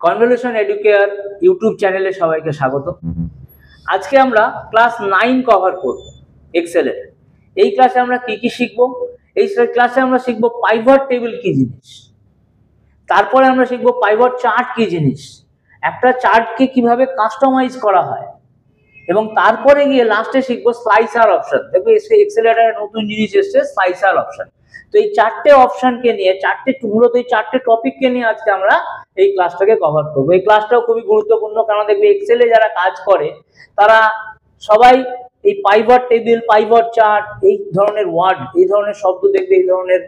Convolution educare YouTube চ্যানেলে সবাইকে স্বাগত। আজকে আমরা ক্লাস 9 কভার করব এক্সেল এর। এই ক্লাসে আমরা কি কি শিখব? এই ক্লাসে আমরা শিখব পাইভট টেবিল কি জিনিস, তারপরে আমরা শিখব পাইভট চার্ট কি জিনিস, একটা চার্টকে কিভাবে কাস্টমাইজ করা হয়, এবং তারপরে গিয়ে লাস্টে শিখবো স্লাইসার অপশন। দেখো এক্সেল এর একটা নতুন জিনিস এসেছে, স্লাইসার অপশন। তো এই চারটে অপশনকে নিয়ে মূলত এই চারটে টপিককে নিয়ে আজকে আমরা এই ক্লাসটাকে কভার করবো। এই ক্লাসটাও খুবই গুরুত্বপূর্ণ, কারণ দেখবে এক্সেলে যারা কাজ করে তারা সবাই এই পাইভট টেবিল, পাইভট চার্ট, এই ধরনের ওয়ার্ড, এই ধরনের শব্দ দেখবে, এই ধরনের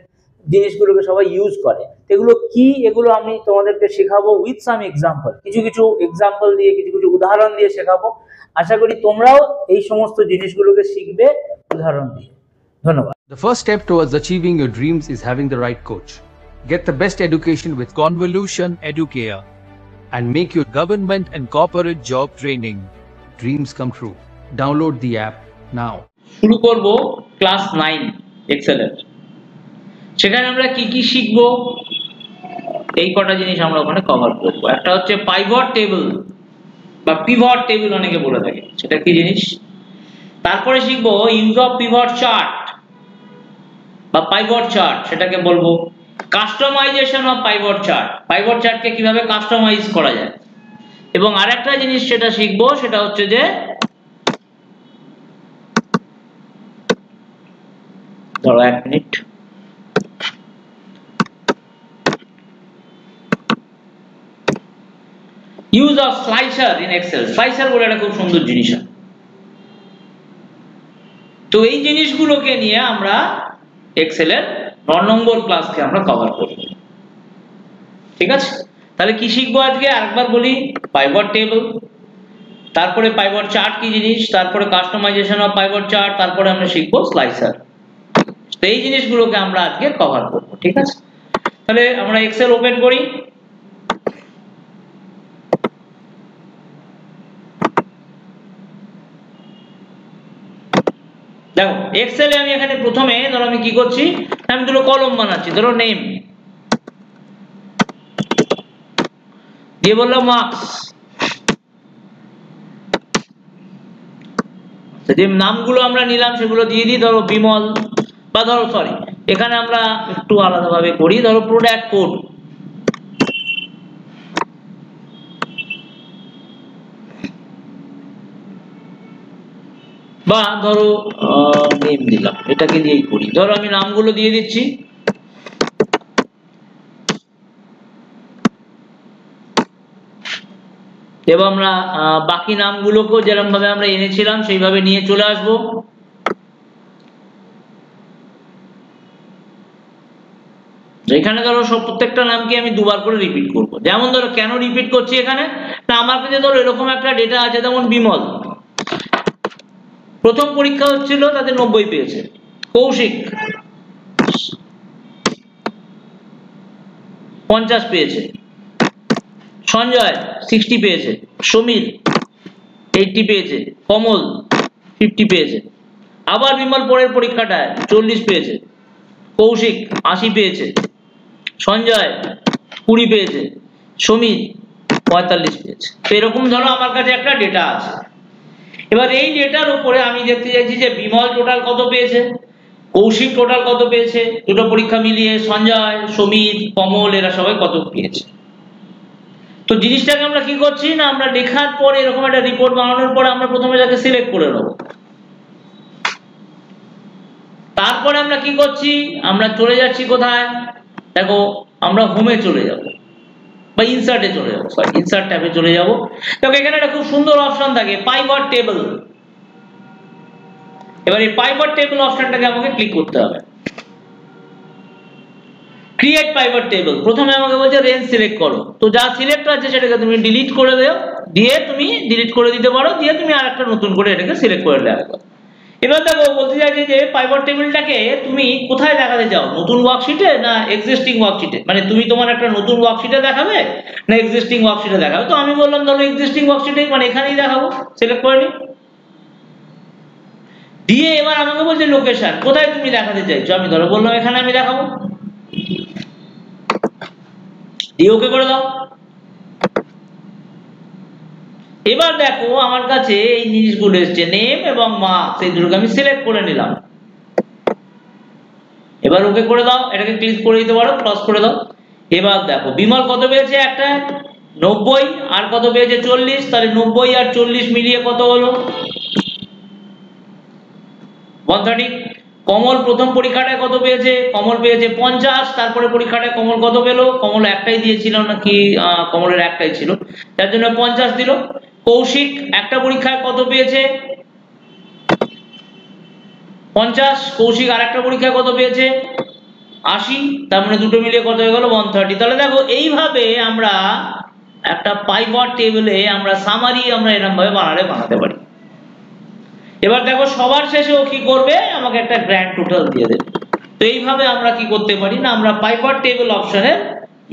জিনিসগুলোকে সবাই ইউজ করে। এগুলো কি, এগুলো আমি তোমাদেরকে শেখাবো উইথ সাম এক্সাম্পল, কিছু কিছু এক্সাম্পল দিয়ে, কিছু কিছু উদাহরণ দিয়ে শেখাবো। আশা করি তোমরাও এই সমস্ত জিনিসগুলোকে শিখবে উদাহরণ দিয়ে। ধন্যবাদ। The first step towards achieving your dreams is having the right coach. Get the best education with Convolution Educare and make your government and corporate job training dreams come true. Download the app now. শুরু করব class 9 Excel এর। সেখানে আমরা কি কি শিখবো, এই কটা জিনিস আমরা ওখানে কভার করব। একটা হচ্ছে পাইভট টেবিল বা পিভট টেবিল অনেকে বলে থাকে, সেটা কি জিনিস। তারপরে শিখবো ইউজ অফ পিভট চার্ট বা পাইভট চার্ট, সেটাকে বলবো customization of pivot chart, pivot চার্টকে কিভাবে কাস্টমাইজ করা যায়। এবং আরেকটা জিনিস সেটা শিখবো, সেটা হচ্ছে যে ধরো 1 minute, use of slicer in Excel. Slicer বলে একটা খুব সুন্দর জিনিস। তো এই জিনিসগুলোকে নিয়ে আমরা এক্সেলের 9 নম্বর ক্লাসকে আমরা কভার করব। ঠিক আছে, তাহলে কি শিখবো আজকে আরেকবার বলি। পাইভট টেবিল, তারপরে পাইভট চার্ট কি জিনিস, তারপরে কাস্টমাইজেশন অফ পাইভট চার্ট, তারপরে আমরা শিখবো স্লাইসার। তো এই জিনিসগুলোকে আমরা আজকে কভার করব। ঠিক আছে, তাহলে আমরা এক্সেল ওপেন করি। দেখো এক্সেলে আমি এখানে প্রথমে ধরো আমি কি করছি, আমি দুটো কলম বানাচ্ছি। ধরো নেম দিয়ে বললাম মার্কস, যে নামগুলো আমরা নিলাম সেগুলো দিয়ে দিই। ধরো বিমল, বা ধরো সরি এখানে আমরা একটু আলাদাভাবে করি, ধরো প্রোডাক্ট কোড, বা ধরো নেম দিলাম, এটাকে দিয়েই করি। ধরো আমি নামগুলো দিয়ে দিচ্ছি। এবার আমরা বাকি নামগুলোকেও যেরকম ভাবে আমরা এনেছিলাম সেইভাবে নিয়ে চলে আসবো। এখানে ধরো সব প্রত্যেকটা নামকে আমি দুবার করে রিপিট করব। যেমন ধরো কেন রিপিট করছি এখানে, না আমার কাছে ধরো এরকম একটা ডেটা আছে, যেমন বিমল প্রথম পরীক্ষা হচ্ছিল তাদের 90 পেয়েছে, কৌশিক 50 পেয়েছে, সঞ্জয় 60 পেয়েছে, সমীর 80 পেয়েছে, কমল 50 পেয়েছে। আবার বিমল পরের পরীক্ষাটায় 40 পেয়েছে, কৌশিক 80 পেয়েছে, সঞ্জয় 20 পেয়েছে, সমীর 45 পেয়েছে। তো এরকম ধরো আমার কাছে একটা ডেটা আছে। এবার এই ডেটার উপরে আমি দেখতে চাইছি যে বিমল টোটাল কত পেয়েছে, কৌশিক টোটাল কত পেয়েছে, দুটো পরীক্ষা মিলিয়ে সঞ্জয়, সমীর, কমল এরা সবাই কত পেয়েছে। তো জিনিসটাকে আমরা কি করছি না, আমরা লেখার পরে এরকম একটা রিপোর্ট বানানোর পরে আমরা প্রথমে তাকে সিলেক্ট করে নেব। তারপরে আমরা কি করছি, আমরা চলে যাচ্ছি কোথায়, দেখো আমরা হোমে চলে যাব বা ইনসার্টে চলে যাব, সরি ইনসার্ট ট্যাবে চলে যাব। দেখো এখানে একটা খুব সুন্দর অপশন থাকে পাইভট টেবিল। এবার এই পাইভট টেবিল অপশনটাকে আমাকে ক্লিক করতে হবে। ক্রিয়েট পাইভট টেবিল, প্রথমে আমাকে বলছে রেঞ্জ সিলেক্ট করো। তো যা সিলেক্ট আছে সেটাকে তুমি ডিলিট করে দাও, দিয়ে তুমি ডিলিট করে দিতে পারো, দিয়ে তুমি আরেকটা নতুন করে এটাকে সিলেক্ট করে রাখো। এবার দেখো বলতে চাইছি যে পাইভট টেবিলটাকে তুমি কোথায় দেখাতে চাও, নতুন ওয়ার্কশিটে না এক্সিস্টিং ওয়ার্কশিটে, মানে তুমি তোমার একটা নতুন ওয়ার্কশিটে দেখাবে না এক্সিস্টিং ওয়ার্কশিটে দেখাবে। তো আমি বললাম ধরো এক্সিস্টিং ওয়ার্কশিটে, মানে এখানেই দেখাবো, সিলেক্ট করে নি। দিয়ে এবার আমাকে বলছে লোকেশন, কোথায় তুমি দেখাতে চাইছো, আমি ধরো বললাম এখানে আমি দেখাবো, দিয়ে ওকে করে দাও। এবার দেখো আমার কাছে এই জিনিসগুলো এসছে, নেম এবং মার্কস, এই দুটোকে আমি সিলেক্ট করে নিলাম। এবার ওকে করে দাও, এটাকে ক্লিক করে দিতে পারো, ক্রস করে দাও। এবার দেখো বিমল কত পেয়েছে, একটা 90, আর কত পেয়েছে 40, তাহলে 90 আর 40 মিলিয়ে কত হলো 130। কমল প্রথম পরীক্ষাটায় কত পেয়েছে, কমল পেয়েছে 50, তারপরে পরীক্ষাটায় কমল কত পেলো, কমল একটাই দিয়েছিল নাকি, কমলের একটাই ছিল, তার জন্য 50 দিল। কৌশিক একটা পরীক্ষায় কত পেয়েছে 50, কৌশিক আর একটা পরীক্ষায় কত পেয়েছে 80, তার মানে দুটো মিলিয়ে কত হয়ে গেল 130। তাহলে দেখো এইভাবে আমরা একটা পাইভট টেবিলে আমরা সামারি আমরা এরকম ভাবে বানাতে পারি। এবার দেখো সবার শেষে ও কি করবে, আমাকে একটা গ্র্যান্ড টোটাল দিয়ে দেবে। তো এইভাবে আমরা কি করতে পারি না, আমরা পাইভট টেবিল অপশনের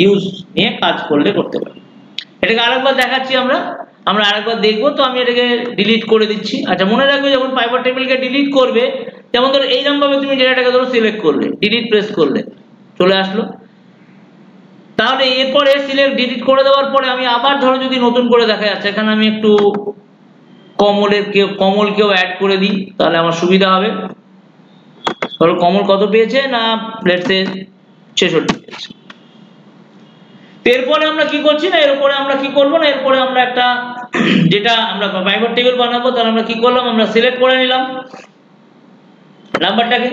ইউজ নিয়ে কাজ করতে পারি। এটাকে আরেকবার দেখাচ্ছি আমরা আরেকবার দেখবো। তো আমি এটাকে ডিলিট করে দিচ্ছি। আচ্ছা মনে রাখবে যখন পাইভট টেবিলকে ডিলিট করবে, যেমন ধরো এইরকম ভাবে তুমি যেটাকে ধরো সিলেক্ট করলে, ডিলিট প্রেস করলে চলে আসলো। তাহলে এরপরে সিলেক্ট ডিলিট করে দেওয়ার পরে আমি আবার ধরো যদি নতুন করে দেখা যাচ্ছে, এখানে আমি একটু কমলকেও অ্যাড করে দিই, তাহলে আমার সুবিধা হবে। ধরো কমল কত পেয়েছে না, লেটস সে 66 পেয়েছে। এরপরে আমরা কি করছি না, এরপরে আমরা কি করবো না, এরপরে আমরা একটা যেটা আমরা পাইভট টেবিল বানাবো, তাহলে আমরা কি করলাম, আমরা সিলেক্ট করে নিলাম নাম্বারটাকে,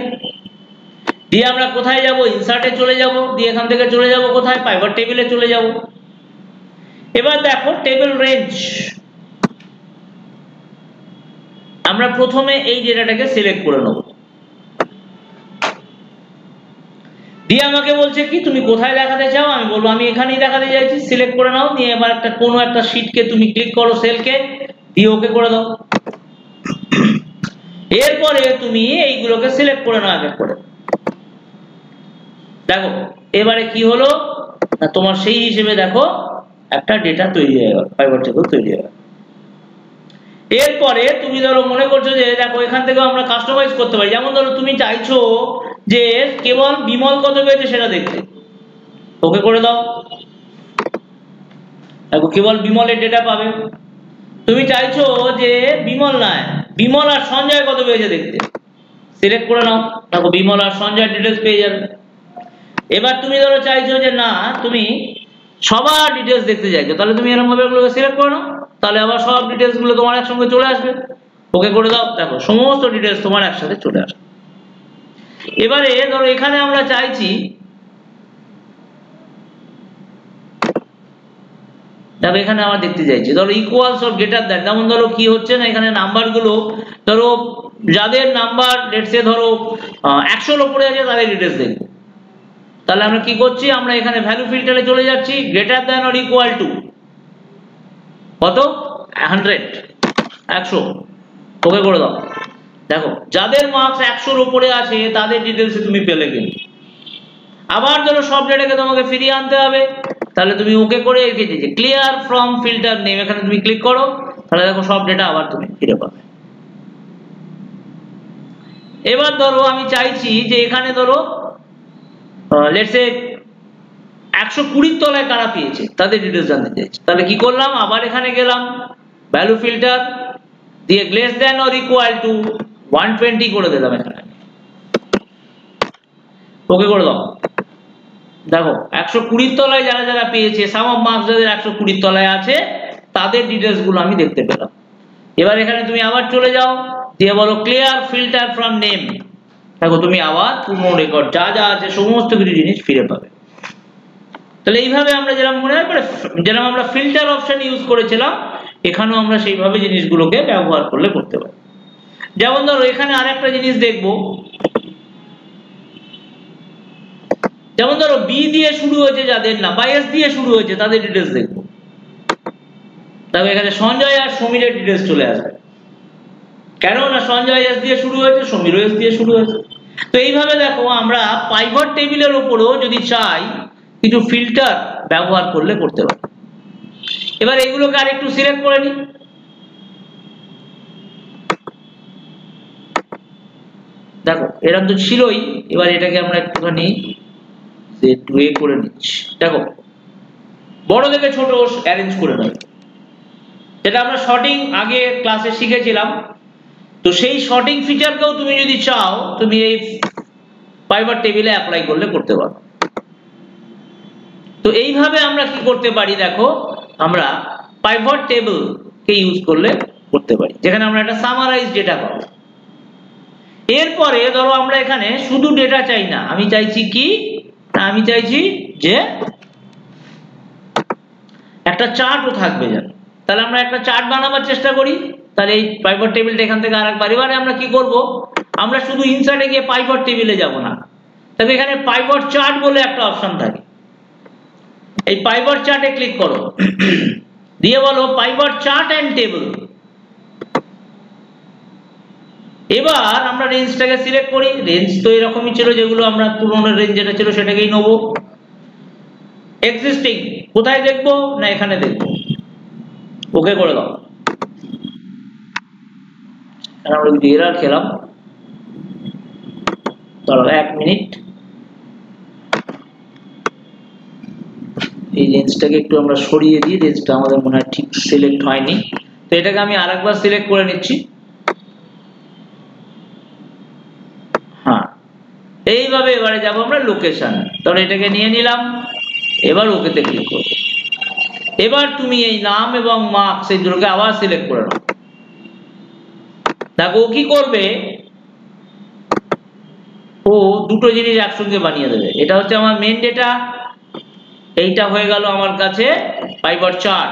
দিয়ে আমরা কোথায় যাব, ইনসার্টে চলে যাব, দিয়ে এখান থেকে চলে যাব কোথায়, পাইভট টেবিলে চলে যাব। এবার দেখো টেবিল রেঞ্জ, আমরা প্রথমে এই ডেটাটাকে সিলেক্ট করে নেব, দিয়ে আমাকে বলছে কি তুমি কোথায় দেখাতে চাও, আমি বলবো আমি এখানেই দেখাতে চাইছি, সিলেক্ট করে নাও। নিয়ে এবার কোনো একটা শীটকে তুমি ক্লিক করো, সেলকে, দিয়ে ওকে করে দাও। এরপরে তুমি এইগুলোকে সিলেক্ট করে নাও এক এক করে। দেখো এবারে কি হলো না, তোমার সেই হিসেবে দেখো একটা ডেটা তৈরি হয়ে গেল, পাইভট টেবিল তৈরি হয়ে গেল। এরপরে তুমি ধরো মনে করছো যে দেখো এখান থেকে আমরা কাস্টমাইজ করতে পারি, যেমন ধরো তুমি চাইছো যে কেবল বিমল কত পেয়েছে সেটা দেখতে, ওকে করে দাও। দেখো কেবল বিমলের ডেটা পাবে। তুমি চাইছো যে বিমল নয়, বিমল আর সঞ্জয় কত পেয়েছে দেখতে, সিলেক্ট করে নাও, দেখো বিমল আর সঞ্জয় ডিটেলস পেয়ে যাবে। এবার তুমি ধরো চাইছো যে না তুমি সবার ডিটেলস দেখতে চাইছো, তাহলে তুমি এরকম ভাবে এগুলোকে সিলেক্ট করে নাও, তাহলে আবার সব ডিটেলস গুলো তোমার একসঙ্গে চলে আসবে, ওকে করে দাও। দেখো সমস্ত ডিটেলস তোমার একসাথে চলে আসবে। এবারে ধরো এখানে আমরা চাইছি, দেখো এখানে আমরা দেখতে চাইছি ধরো ইকুয়ালস অর গ্রেটার দ্যান, যেমন ধরো কি হচ্ছে না, এখানে নাম্বারগুলো ধরো যাদের নাম্বার লেটস সে ধরো 100-র উপরে আছে তাদের ডিটেলস দেখবো। তাহলে আমরা কি করছি, আমরা এখানে ভ্যালু ফিল্টারে চলে যাচ্ছি, greater than or equal to কত 100, 100, ওকে করে দাও। দেখো যাদের মার্কস 100-র উপরে আছে তাদের ডিটেলস তুমি পেলে কিন্তু। আবার ধরো সব ডেটাকে তোমাকে ফিরিয়ে আনতে হবে, তাহলে তুমি ওকে করে রেখেছি যে ক্লিয়ার ফ্রম ফিল্টার নেম, এখানে তুমি ক্লিক করো, তাহলে দেখো সব ডেটা আবার তুমি ফিরে পাবে। এবার ধরো আমি চাইছি যে এখানে ধরো লেটস সে 120-র তলায় কারা পেয়েছে তাদের ডিটেলস জানতে চাইছি, তাহলে কি করলাম, আবার এখানে গেলাম ভ্যালু ফিল্টার দিয়ে less than or equal to 120 করে দিলাম, এখানে ওকে করে দাও। দেখো 120-র তলায় যারা যারা পেয়েছে, সাম অফ মার্কস যাদের 120-র তলায় আছে তাদের ডিটেলস গুলো আমি দেখতে পেলাম। এবার এখানে তুমি আবার চলে যাও, দিয়ে বলো ক্লিয়ার ফিল্টার ফ্রম নেম, দেখো তুমি আবার পুরো রেকর্ড যা যা আছে সমস্ত কিছু জিনিস ফিরে পাবে। তাহলে এইভাবে আমরা যেরকম মনে হয় যেরকম আমরা ফিল্টার অপশন ইউজ করেছিলাম, এখানেও আমরা সেইভাবে জিনিসগুলোকে ব্যবহার করতে পারি। যেমন ধরো এখানে আরেকটা জিনিস দেখবো, যেমন ধরো বি দিয়ে শুরু হয়েছে যাদের নাম, বা এস দিয়ে শুরু হয়েছে তাদের ডিটেলস দেখবো। তবে এখানে সঞ্জয় আর সমীরের ডিটেলস চলে আসবে, কেন না সঞ্জয় এস দিয়ে শুরু হয়েছে, সমীর এস দিয়ে শুরু হয়েছে। তো এইভাবে দেখো আমরা পাইভট টেবিলের উপরেও যদি চাই কিছু ফিল্টার ব্যবহার করতে পারি। এবার এগুলোকে আর একটু সিলেক্ট করে নিই, দেখো এরকম তো ছিলই, এবার এটাকে আমরা একটুখানি একটু করে নিচ্ছি। দেখো বড় থেকে ছোট অ্যারেঞ্জ করে নেব, যেটা আমরা শর্টিং আগে ক্লাসে শিখেছিলাম। তো সেই শর্টিং ফিচারকেও তুমি যদি চাও তুমি এই পাইভট টেবিলে অ্যাপ্লাই করলে করতে পারো। তো এইভাবে আমরা কি করতে পারি দেখো, আমরা পাইভট টেবিল কে ইউজ করলে করতে পারি, যেখানে আমরা একটা সামারাইজ ডেটা পাবো। এরপরে ধরো আমরা এখানে শুধু ডেটা চাই না, আমি চাইছি কি, আমি চাইছি যে একটা চার্টও থাকবে যেন। তাহলে আমরা একটা চার্ট বানাবার চেষ্টা করি। তাহলে এই পাইভট টেবিলটা এখান থেকে আরেকবার, এবারে আমরা কি করব, আমরা শুধু ইনসার্টে গিয়ে পাইভট টেবিলে যাব না, তবে এখানে পাইভট চার্ট বলে একটা অপশন থাকে। এই পাইভট চার্টে ক্লিক করো, দিয়ে বলো পাইভট চার্ট এন্ড টেবিল। এবার আমরা রেঞ্জটাকে সিলেক্ট করি। রেঞ্জ তো এরকমই ছিল, যেগুলো আমরা পুরোনো রেঞ্জ যেটা ছিল সেটাকেই নেব। এক্সিস্টিং কোথায় দেখবো না, এখানে দেখবো, ওকে করে দাও। আমরা যদি এরর খেলাম, ধরো 1 মিনিট, এই রেঞ্জটাকে একটু আমরা সরিয়ে দিই, রেঞ্জটা আমাদের মনে হয় ঠিক সিলেক্ট হয়নি। তো এটাকে আমি আরেকবার সিলেক্ট করে নিচ্ছি। হ্যাঁ, এইভাবে এবারে যাব আমরা লোকেশন, তাহলে এটাকে নিয়ে নিলাম, এবার ওকেতে ক্লিক করব। এবার তুমি এই নাম এবং মার্কস এই দুটোকে আবার সিলেক্ট করে নাও। দেখো ও কি করবে, ও দুটো জিনিস একসঙ্গে বানিয়ে দেবে। এটা হচ্ছে আমার মেন ডেটা, এইটা হয়ে গেল আমার কাছে পাইভট চার্ট।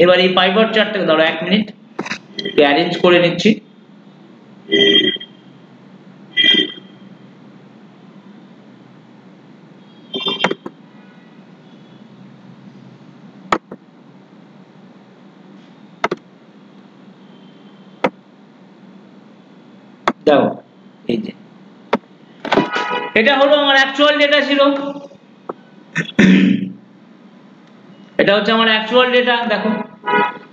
এবার এই পাইভট চার্টটাকে ধরো 1 মিনিট অ্যারেঞ্জ করে নিচ্ছি। দেখো এই যে এটা হলো আমার অ্যাকচুয়াল ডেটা ছিল, এটা হচ্ছে আমার অ্যাকচুয়াল ডেটা। দেখো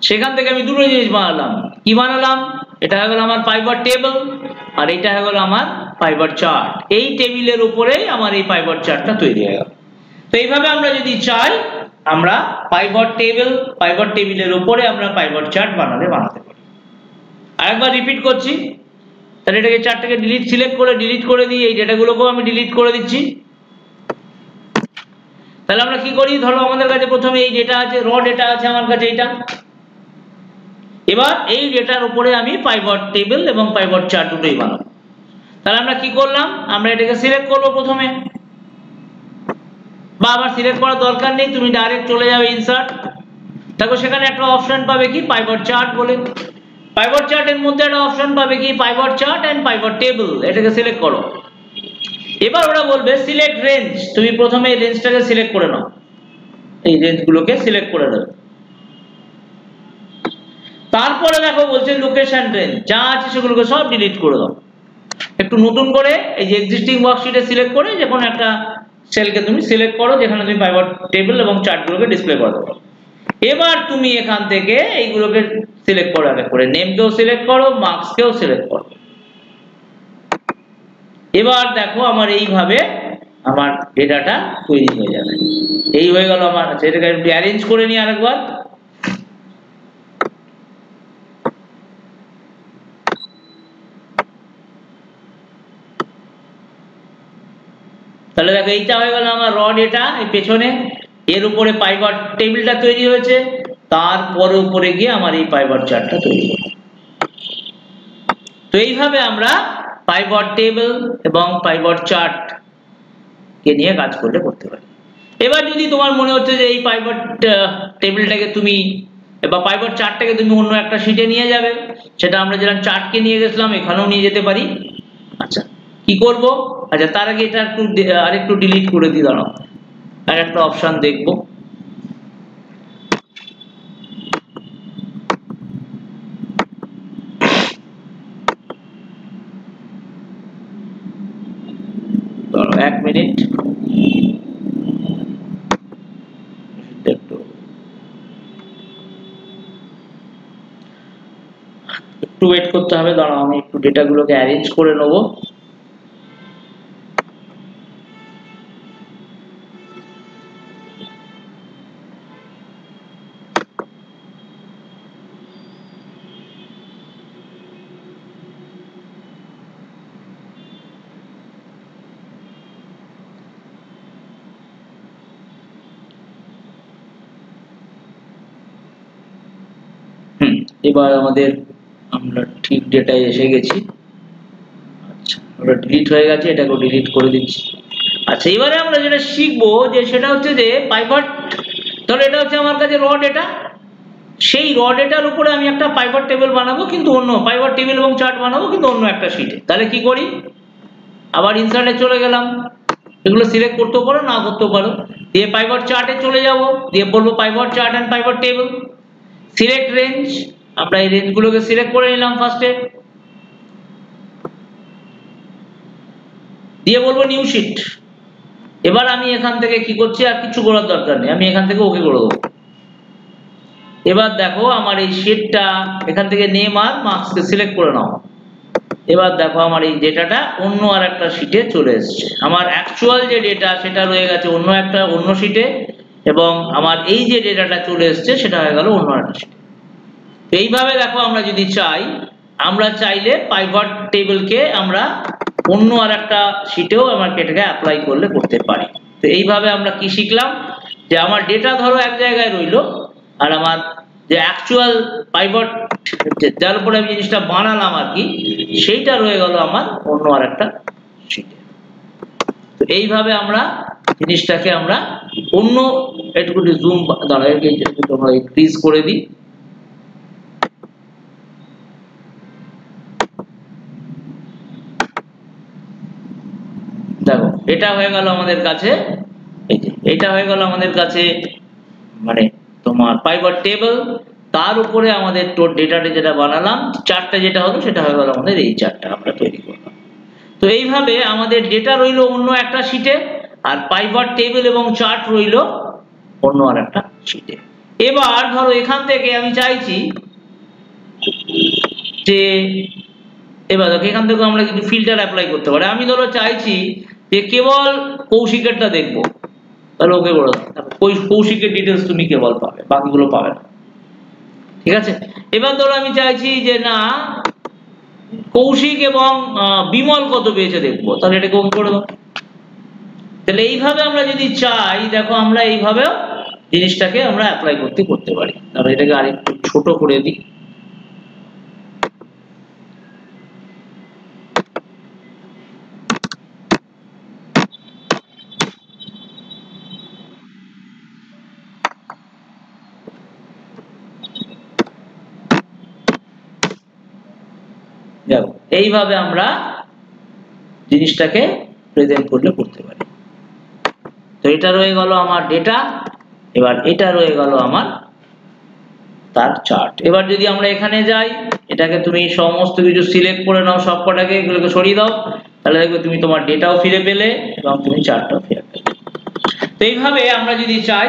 সেখান থেকে আমি দুটো জিনিস বানালাম। কি বানালাম, এটা হয়ে গেল আমার পাইভট টেবিল, আর এটা হয়ে গেল আমার পাইভট চার্ট। এই টেবিলের উপরেই আমার এই পাইভট চার্টটা তৈরি হয়ে গেল। তো এইভাবে আমরা যদি চাই, আমরা পাইভট টেবিলের উপরে আমরা পাইভট চার্ট বানাতে পারি। আরেকবার রিপিট করছি, তাহলে এটাকে চার্টটাকে সিলেক্ট করে ডিলিট করে দিই, এই ডেটাগুলোকেও আমি ডিলিট করে দিচ্ছি। তাহলে আমরা কি করি, ধরো আমাদের কাছে প্রথমে এই ডেটা আছে, র ডেটা আছে আমার কাছে এইটা। এবার এই ডেটার উপরে আমি পাইভট টেবিল এবং পাইভট চার্ট দুটোই বানাবো। তাহলে আমরা কি করলাম, আমরা এটাকে সিলেক্ট করব প্রথমে, বা আবার সিলেক্ট করার দরকার নেই, তুমি ডাইরেক্ট চলে যাবে ইনসার্ট। দেখো সেখানে একটা অপশন পাবে কি, পাইভট চার্ট বলে। পাইভট চার্টের মধ্যে একটা অপশন পাবে কি, pivot chart and pivot table, এটাকে সিলেক্ট করো। এবার ওরা বলবে সিলেক্ট রেঞ্জ, তুমি প্রথমে এই রেঞ্জটাকে সিলেক্ট করে নাও, এই রেঞ্জগুলোকে সিলেক্ট করে দেবে। তারপরে দেখো বলছে লোকেশন রেঞ্জ, যা আছে সেগুলোকে সব ডিলিট করে দাও। একটু নতুন করে এই যে এক্সিস্টিং ওয়ার্কশিটে সিলেক্ট করে যে কোনো একটা সেলকে তুমি সিলেক্ট করো, যেখানে তুমি পাইভট টেবিল এবং চার্টগুলোকে ডিসপ্লে করে দেবো। এবার তুমি এখান থেকে এইগুলোকে সিলেক্ট করে আগে করে নেমকেও সিলেক্ট করো, মার্কসকেও সিলেক্ট করো। এবার দেখো আমার এইভাবে আমার ডেটাটা তৈরি হয়ে যাবে। এই হয়ে গেল আমার, এটাকে একটু অ্যারেঞ্জ করে নিই আরেকবার। তাহলে দেখো এইটা হয়ে গেল আমার র ডেটা, এই পেছনে এর উপরে পাইভট টেবিলটা তৈরি হয়েছে, তারপরে উপরে গিয়ে আমার এই পাইভট চার্টটা তৈরি হবে। তো এইভাবে আমরা পাইভট টেবিল এবং পাইভট চার্ট কে নিয়ে কাজ করতে পারি। এবার যদি তোমার মনে হচ্ছে যে এই পাইভট টেবিলটাকে তুমি বা পাইভট চার্টটাকে তুমি অন্য একটা শিটে নিয়ে যাবে, সেটা আমরা যেরকম চার্টকে নিয়ে গেছিলাম এখানেও নিয়ে যেতে পারি। আচ্ছা কি করব, আচ্ছা তার আগে এটা একটু আরেকটু ডিলিট করে দিই, দাঁড়াও আর একটা অপশন দেখবো। ধরো 1 মিনিট, একটু ওয়েট করতে হবে, দাঁড়াও আমি একটু ডেটাগুলোকে অ্যারেঞ্জ করে নেবো। এবার আমরা ঠিক ডেটায় এসে গেছি। আচ্ছা, ওটা ডিলিট হয়ে গেছে, এটাকে ডিলিট করে দিচ্ছি। আচ্ছা, এবারে আমরা যেটা শিখবো যে সেটা হচ্ছে যে পাইভট, ধরো এটা হচ্ছে আমার কাছে র ডেটা, সেই র ডেটার উপরে আমি একটা পাইভট টেবিল বানাবো, কিন্তু অন্য পাইভট টেবিল এবং চার্ট বানাবো কিন্তু অন্য একটা শিটে। তাহলে কি করি, আবার ইনসার্টে চলে গেলাম, এগুলো সিলেক্ট করতেও পারো না করতেও পারো, দিয়ে পাইভট চার্টে চলে যাব, দিয়ে বলবো pivot chart and pivot table, select range, আমরা এই রেঞ্জগুলোকে সিলেক্ট করে নিলাম ফার্স্টে, দিয়ে বলবো নিউ শিট। এবার আমি এখান থেকে কি করছি, আর কিছু করার দরকার নেই, আমি এখান থেকে ওকে করে দেবো। এবার দেখো আমার এই শিটটা এখান থেকে নেম আর মার্কসকে সিলেক্ট করে নাও। এবার দেখো আমার এই ডেটাটা অন্য আর একটা শিটে চলে এসেছে, আমার অ্যাকচুয়াল যে ডেটা সেটা রয়ে গেছে অন্য শিটে, এবং আমার এই যে ডেটাটা চলে এসেছে সেটা হয়ে গেল অন্য একটা শিটে। এইভাবে দেখো আমরা যদি চাই, আমরা চাইলে পাইভট টেবিলকে আমরা অন্য আর একটা শিটেও আমাকে এটাকে অ্যাপ্লাই করলে করতে পারি। তো এইভাবে আমরা কি শিখলাম, যে আমার ডেটা ধরো এক জায়গায় রইলো, আর আমার যে অ্যাকচুয়াল পাইভট যার উপরে আমি জিনিসটা বানালাম আর কি, সেইটা রয়ে গেল আমার অন্য আর একটা শিটে। তো এইভাবে আমরা জিনিসটাকে আমরা অন্য একটু জুম দাঁড়ায় তোমরা ইনক্রিজ করে দিই। দেখো এটা হয়ে গেল আমাদের কাছে, এই যে এটা হয়ে গেল আমাদের কাছে মানে তোমার পাইভট টেবিল, তার উপরে আমাদের ডেটাটা যেটা বানালাম চার্টটা যেটা হলো সেটা হয়ে গেল আমাদের এই চার্টটা আমরা তৈরি করলাম। তো এইভাবে আমাদের ডেটা রইলো অন্য একটা শিটে, আর পাইভট টেবিল এবং চার্ট রইলো অন্য আর একটা শিটে। এবার ধরো এখান থেকে আমি চাইছি যে, এবার দেখো এখান থেকে আমরা কিছু ফিল্টার অ্যাপ্লাই করতে পারি। আমি ধরো চাইছি যে কেবল কৌশিকেরটা দেখবো, তাহলে ওকে বলো, কৌশিকের ডিটেলস তুমি কেবল পাবে, বাকিগুলো পাবে না, ঠিক আছে। এবার ধরো আমি চাইছি যে না, কৌশিক এবং বিমল কত পেয়েছে দেখবো, তাহলে এটাকে ওকে করে দাও। তাহলে এইভাবে আমরা যদি চাই, দেখো আমরা এইভাবেও জিনিসটাকে আমরা অ্যাপ্লাই করতে পারি। তাহলে এটাকে আরেকটু ছোট করে দিই। দেখো এইভাবে আমরা জিনিসটাকে প্রেজেন্ট করতে পারি। তো এটা রয়ে গেল আমার ডেটা, এবার এটা রয়ে গেল আমার তার চার্ট। এবার যদি আমরা এখানে যাই, এটাকে তুমি সমস্ত কিছু সিলেক্ট করে নাও, সব কটাকে এগুলোকে সরিয়ে দাও, তাহলে দেখবে তুমি তোমার ডেটাও ফিরে পেলে এবং তুমি চার্টটাও ফিরে পেলে। তো এইভাবে আমরা যদি চাই,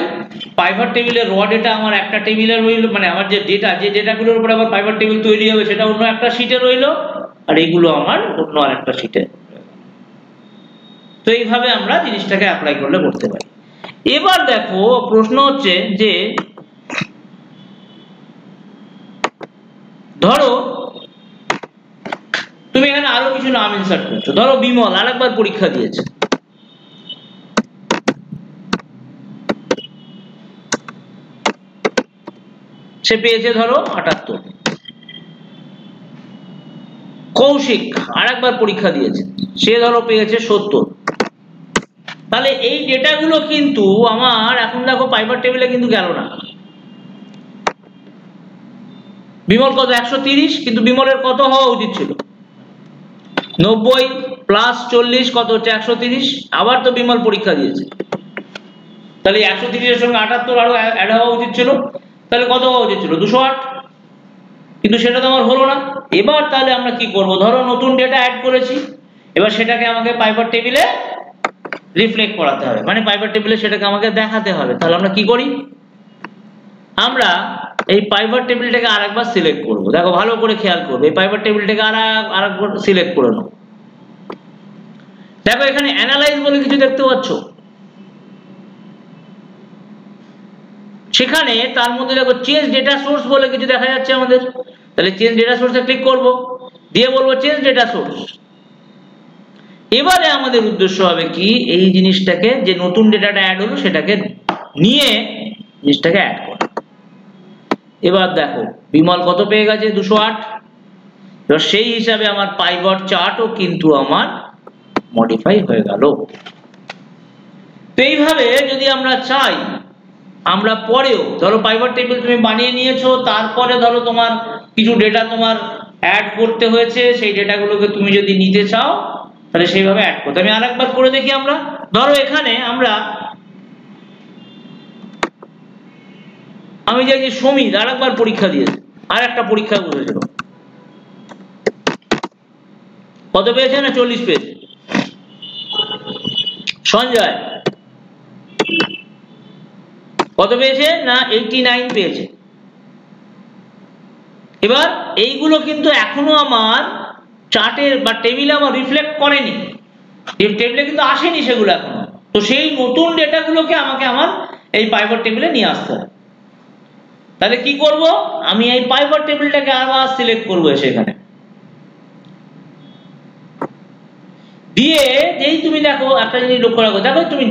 পাইভট টেবিলের র ডেটা আমার একটা টেবিলে রইল, মানে আমার যে ডেটাগুলোর উপর আবার পাইভট টেবিল তৈরি হবে সেটা অন্য একটা শিটে রইলো, আর এইগুলো আমার অন্য আর একটা শিটে। তো এইভাবে আমরা জিনিসটাকে অ্যাপ্লাই করতে পারি। এবার দেখো প্রশ্ন হচ্ছে যে, ধরো তুমি এখানে আরো কিছু নাম ইনসার্ট করছো, ধরো বিমল আরেকবার পরীক্ষা দিয়েছে, সে পেয়েছে ধরো 78। কৌশিক আরেকবার পরীক্ষা দিয়েছে, সে ধরো পেয়েছে 70। তাহলে এই ডেটাগুলো কিন্তু আমার এখন দেখো পাইভট টেবিলে কিন্তু গেল না। বিমল কত 130, কিন্তু বিমলের কত হওয়া উচিত ছিল 90 প্লাস 40 কত হচ্ছে 130। আবার তো বিমল পরীক্ষা দিয়েছে, তাহলে 130 এর সঙ্গে 78 আরো অ্যাড হওয়া উচিত ছিল, তাহলে কত হওয়া উচিত ছিল 208, কিন্তু সেটা তো আমার হলো না। এবার তাহলে আমরা কি করব, ধরো নতুন ডেটা অ্যাড করেছি, এবার সেটাকে আমাকে পাইভট টেবিলে রিফ্লেক্ট করাতে হবে, মানে পাইভট টেবিলে সেটাকে আমাকে দেখাতে হবে। তাহলে আমরা কি করি, আমরা এই পাইভট টেবিলটাকে আরেকবার সিলেক্ট করব। দেখো ভালো করে খেয়াল করবে, এই পাইভট টেবিলটাকে আরেকবার সিলেক্ট করে নাও। দেখো এখানে অ্যানালাইজ বলে কিছু দেখতে পাচ্ছ, সেখানে তার মধ্যে দেখো চেঞ্জ ডেটা সোর্স বলে কিছু দেখা যাচ্ছে আমাদের। তাহলে চেঞ্জ ডেটা সোর্সে ক্লিক করব, দিয়ে বলবো চেঞ্জ ডেটা সোর্স। এবারে আমাদের উদ্দেশ্য হবে কি, এই জিনিসটাকে যে নতুন ডেটাটা অ্যাড হলো সেটাকে নিয়ে জিনিসটাকে অ্যাড করা। এবার দেখো বিমল কত পেয়ে গেছে, 208। এবার সেই হিসাবে আমার পাইভট চার্টও কিন্তু আমার মডিফাই হয়ে গেল। তো এইভাবে যদি আমরা চাই, আমরা পরেও ধরো পাইভট টেবিল তুমি বানিয়ে নিয়েছো, তারপরে ধরো তোমার কিছু ডেটা তোমার অ্যাড করতে হয়েছে, সেই ডেটাগুলোকে তুমি যদি নিতে চাও তাহলে সেইভাবে অ্যাড করতে। আমি আরেকবার করে দেখি। আমরা ধরো এখানে আমি যে সমীর আরেকবার পরীক্ষা দিয়েছে, আর একটা পরীক্ষা বসেছিল, কত পেয়েছে না 40 পেয়েছে। সঞ্জয় কত পেয়েছে না 89 পেয়েছে। এবার এইগুলো কিন্তু এখনো আমার চার্টের বা টেবিলে আমার রিফ্লেক্ট করেনি, টেবিলে কিন্তু আসেনি সেগুলো এখনো। তো সেই নতুন ডেটাগুলোকে আমাকে আমার এই পাইভট টেবিলে নিয়ে আসতে হবে। তাহলে কি করব, আমি এই পাইভট টেবিলটাকে আবার সিলেক্ট করব সেখানে, দিয়ে যেই তুমি দেখো একটা জিনিস লক্ষ্য রাখো, দেখো তুমি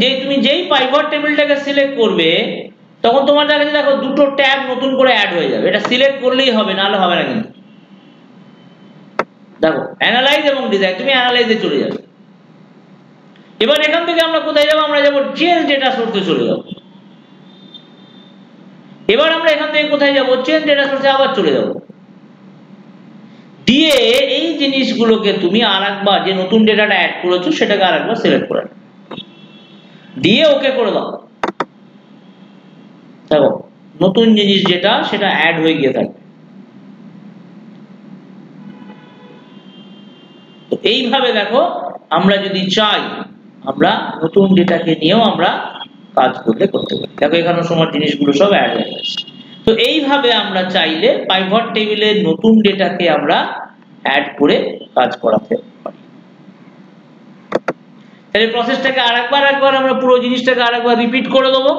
যেই পাইভট টেবিলটাকে সিলেক্ট করবে তখন তোমার কাছে দেখো দুটো ট্যাব নতুন করে অ্যাড হয়ে যাবে। এটা সিলেক্ট করলেই হবে, নাহলে হবে না। কিন্তু দেখো অ্যানালাইজ এবং ডিজাইন, তুমি অ্যানালাইজে চলে যাবে। এবার এখান থেকে আমরা কোথায় যাব, আমরা যাব চেঞ্জ ডেটা সোর্সে চলে যাব। এবার আমরা এখান থেকে কোথায় যাব, চেঞ্জ ডেটা সোর্সে আবার চলে যাব, দিয়ে এই জিনিসগুলোকে তুমি আরেকবার যে নতুন ডেটাটা অ্যাড করেছো সেটাকে আরেকবার সিলেক্ট করে দিয়ে ওকে করে দাও। দেখো নতুন জিনিস যেটা সেটা অ্যাড হয়ে গিয়ে থাকবে। তো এইভাবে দেখো আমরা যদি চাই আমরা নতুন ডেটাকে নিয়েও আমরা কাজ করতে পারি। দেখো এখানে সময় জিনিসগুলো সব অ্যাড হয়ে গেছে। তো এইভাবে আমরা চাইলে পাইভট টেবিলের নতুন ডেটাকে আমরা অ্যাড করে কাজ করাতে পারি। তাহলে প্রসেসটাকে আরেকবার আমরা পুরো জিনিসটাকে আরেকবার রিপিট করে দেবো।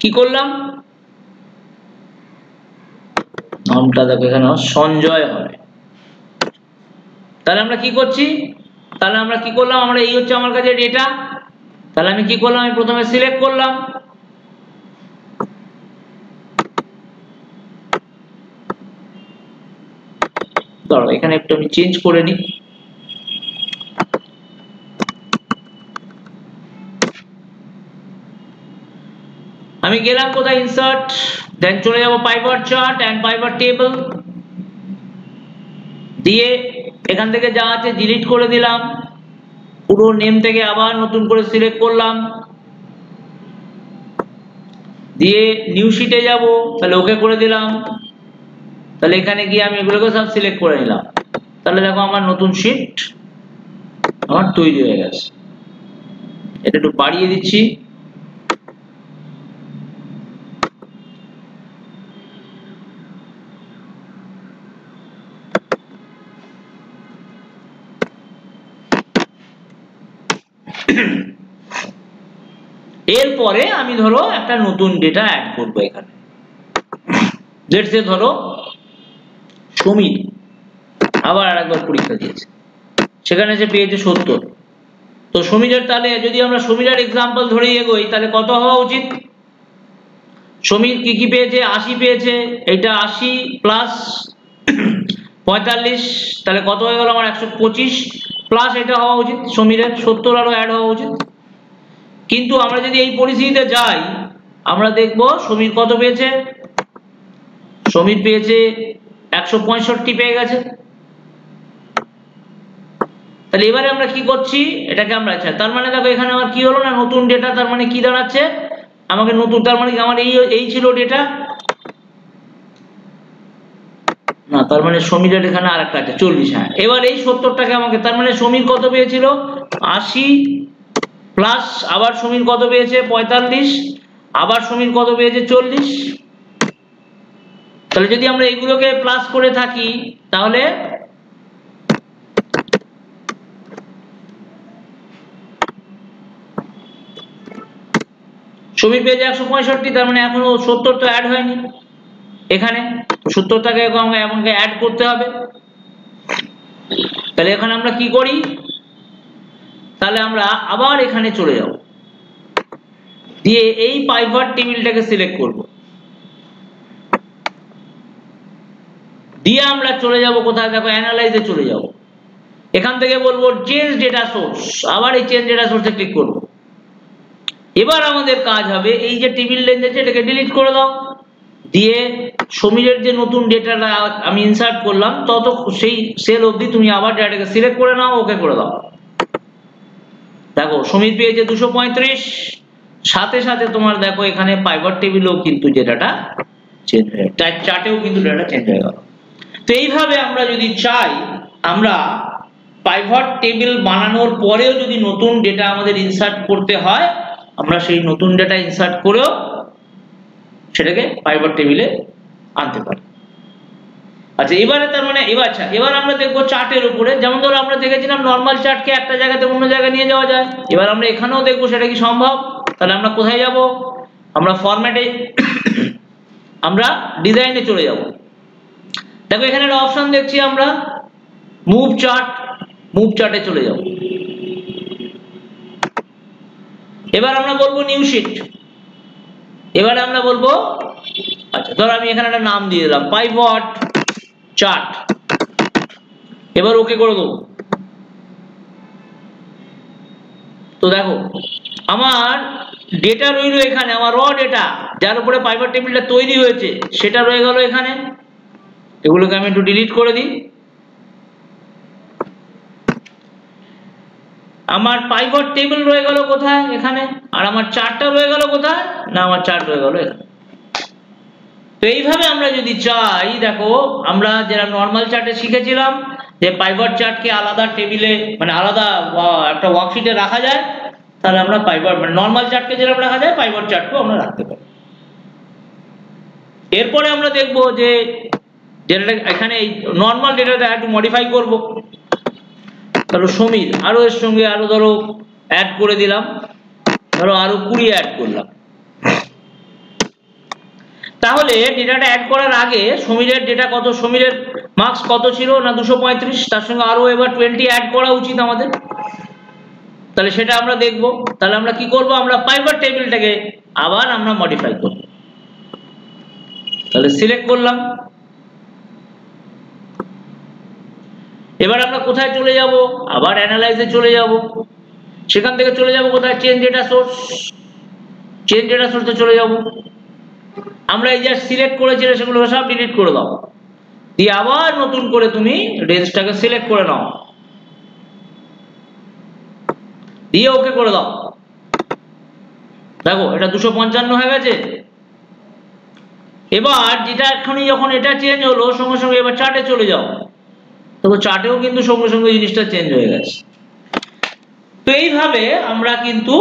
কি করলাম, নামটা দেখো এখানে সঞ্জয় হবে। তাহলে আমরা কি করছি, তাহলে আমরা কি করলাম, আমরা এই হচ্ছে আমার কাছে ডেটা। তাহলে আমি কি করলাম, আমি প্রথমে সিলেক্ট করলাম, ধরো এখানে একটু আমি চেঞ্জ করে নিই। আমি গেলাম কোথায়, ইনসার্ট, দেন চলে যাব pivot chart and pivot table, দিয়ে এখান থেকে যা আছে ডিলিট করে দিলাম, পুরো নেম থেকে আবার নতুন করে সিলেক্ট করলাম, দিয়ে নিউ শিটে যাব, তাহলে ওকে করে দিলাম। তাহলে এখানে গিয়ে আমি এগুলোকে সব সিলেক্ট করে নিলাম। তাহলে দেখো আমার নতুন শিট আমার তৈরি হয়ে গেছে। এটা একটু বাড়িয়ে দিচ্ছি। এরপরে আমি ধরো একটা নতুন ডেটা অ্যাড করবো এখানে। লেটস সে ধরো সমীর আবার আরেকবার পরীক্ষা দিয়েছে, সেখানে যে পেয়েছে 70। তো সমীরের, তাহলে যদি আমরা সমীরের এক্সাম্পল ধরে এগোই তাহলে কত হওয়া উচিত, সমীর কি পেয়েছে, 80 পেয়েছে। এটা 80 প্লাস 45, তাহলে কত হয়ে গেল আমার 125, প্লাস এটা হওয়া উচিত সমীরের 70 আরো অ্যাড হওয়া উচিত। কিন্তু আমরা যদি এই পরিস্থিতিতে যাই আমরা দেখব সমীর কত পেয়েছে, সমীর পেয়েছে 165 পেয়ে গেছে। তাহলে এবারে আমরা কি করছি, এটাকে আমরা, আচ্ছা তার মানে দেখো এখানে আমার কি হলো না নতুন ডেটা, তার মানে কি দাঁড়াচ্ছে আমাকে নতুন, তার মানে আমার এই ছিল ডেটা না, তার মানে সমীরের এখানে আরেকটা আছে 40। হ্যাঁ, এবার এই 70টাকে আমাকে, তার মানে সমীর কত পেয়েছিল 80, প্লাস আবার সমীর কত পেয়েছে 45, আবার সমীর কত পেয়েছে 40। তাহলে যদি আমরা এইগুলোকে প্লাস করে থাকি তাহলে সমীর পেয়েছে 165, তার মানে এখনো 70 তো অ্যাড হয়নি এখানে, 70টাকে আমাকে অ্যাড করতে হবে। তাহলে এখানে আমরা কি করি, তাহলে আমরা আবার এখানে চলে যাব, দিয়ে এই পাইভট টেবিলটাকে সিলেক্ট করব, দিয়ে আমরা চলে যাব কোথায়, দেখো অ্যানালাইজে চলে যাব, এখান থেকে বলবো চেঞ্জ ডেটা সোর্স, আবার এই চেঞ্জ ডেটা সোর্সে ক্লিক করব। এবার আমাদের কাজ হবে এই যে টেবিল রেঞ্জ আছে এটাকে ডিলিট করে দাও, দিয়ে সমীরের যে নতুন ডেটাটা আমি ইনসার্ট করলাম তত সেই সেল অবধি তুমি আবার ডেটাটাকে সিলেক্ট করে নাও, ওকে করে দাও। দেখো সমীর পেয়েছে 235, সাথে সাথে তোমার দেখো এখানে পাইভট টেবিলেও কিন্তু ডেটাটা চেঞ্জ হয়ে গেল, চার্টেও কিন্তু ডেটা চেঞ্জ হয়ে গেল। তো এইভাবে আমরা যদি চাই, আমরা পাইভট টেবিল বানানোর পরেও যদি নতুন ডেটা আমাদের ইনসার্ট করতে হয়, আমরা সেই নতুন ডেটা ইনসার্ট করেও সেটাকে পাইভট টেবিলে আনতে পারি। আচ্ছা এবারে তার মানে এবার আমরা দেখবো চার্টের উপরে, যেমন ধরো আমরা দেখেছিলাম নর্মাল চার্টকে একটা জায়গা থেকে অন্য জায়গায় নিয়ে যাওয়া যায়, এবার আমরা এখানেও দেখবো সেটা কি সম্ভব। তাহলে আমরা কোথায় যাব, আমরা ফরম্যাটে আমরা ডিজাইনে চলে যাব। দেখো এখানে একটা অপশন দেখছি আমরা মুভ চার্টে চলে যাব। এবার আমরা বলবো নিউ শিট, এবারে আমরা বলবো, আচ্ছা ধরো আমি এখানে একটা নাম দিয়ে দিলাম পাইভট চার্ট, এবার ওকে করে দেবো। তো দেখো আমার ডেটা রইলো এখানে, আমার র ডেটা যার উপরে পাইভট টেবিলটা তৈরি হয়েছে সেটা রয়ে গেল এখানে, এগুলোকে আমি একটু ডিলিট করে দিই। আমার পাইভট টেবিল রয়ে গেল কোথায়, এখানে, আর আমার চার্টটা রয়ে গেল কোথায়, না আমার চার্ট রয়ে গেল এখানে। তো এইভাবে আমরা যদি চাই, দেখো আমরা যারা নর্মাল চার্টে শিখেছিলাম যে পাইভট চার্টকে আলাদা টেবিলে মানে আলাদা একটা ওয়ার্কশিটে রাখা যায়, তাহলে আমরা পাইভট মানে নর্মাল চার্টকে যেরকম রাখা যায় পাইভট চার্টকেও আমরা রাখতে পারি। এরপরে আমরা দেখবো যে যেটা এখানে এই নর্মাল ডেটাটা একটু মডিফাই করব। ধরো সমীর আরো এর সঙ্গে আরো ধরো অ্যাড করে দিলাম, ধরো আরো 20 অ্যাড করলাম। তাহলে ডেটাটা অ্যাড করার আগে সমীরের ডেটা কত, সমীরের মার্কস কত ছিল না 235, তার সঙ্গে আরো এবার 20 অ্যাড করা উচিত আমাদের। তাহলে সেটা আমরা দেখব। তাহলে আমরা কি করব, আমরা পাইভট টেবিলটাকে আবার আমরা মডিফাই করব। তাহলে সিলেক্ট করলাম, এবার আমরা কোথায় চলে যাব, আবার অ্যানালাইজে চলে যাব, সেখান থেকে চলে যাব কোথায়, চেঞ্জ ডেটা সোর্সে চলে যাব। আমরা এই যে সিলেক্ট করেছিল সেগুলো সব ডিলিট করে দাও, দিয়ে আবার নতুন করে তুমি রেঞ্জটাকে সিলেক্ট করে নাও, দিয়ে ওকে করে দাও। দেখো এটা 255 হয়ে গেছে। এবার যেটা এখনই যখন এটা চেঞ্জ হলো সঙ্গে সঙ্গে এবার চার্টে চলে যাও, তো চার্টেও কিন্তু সঙ্গে সঙ্গে জিনিসটা চেঞ্জ হয়ে গেছে। তো এইভাবে আমরা কিন্তু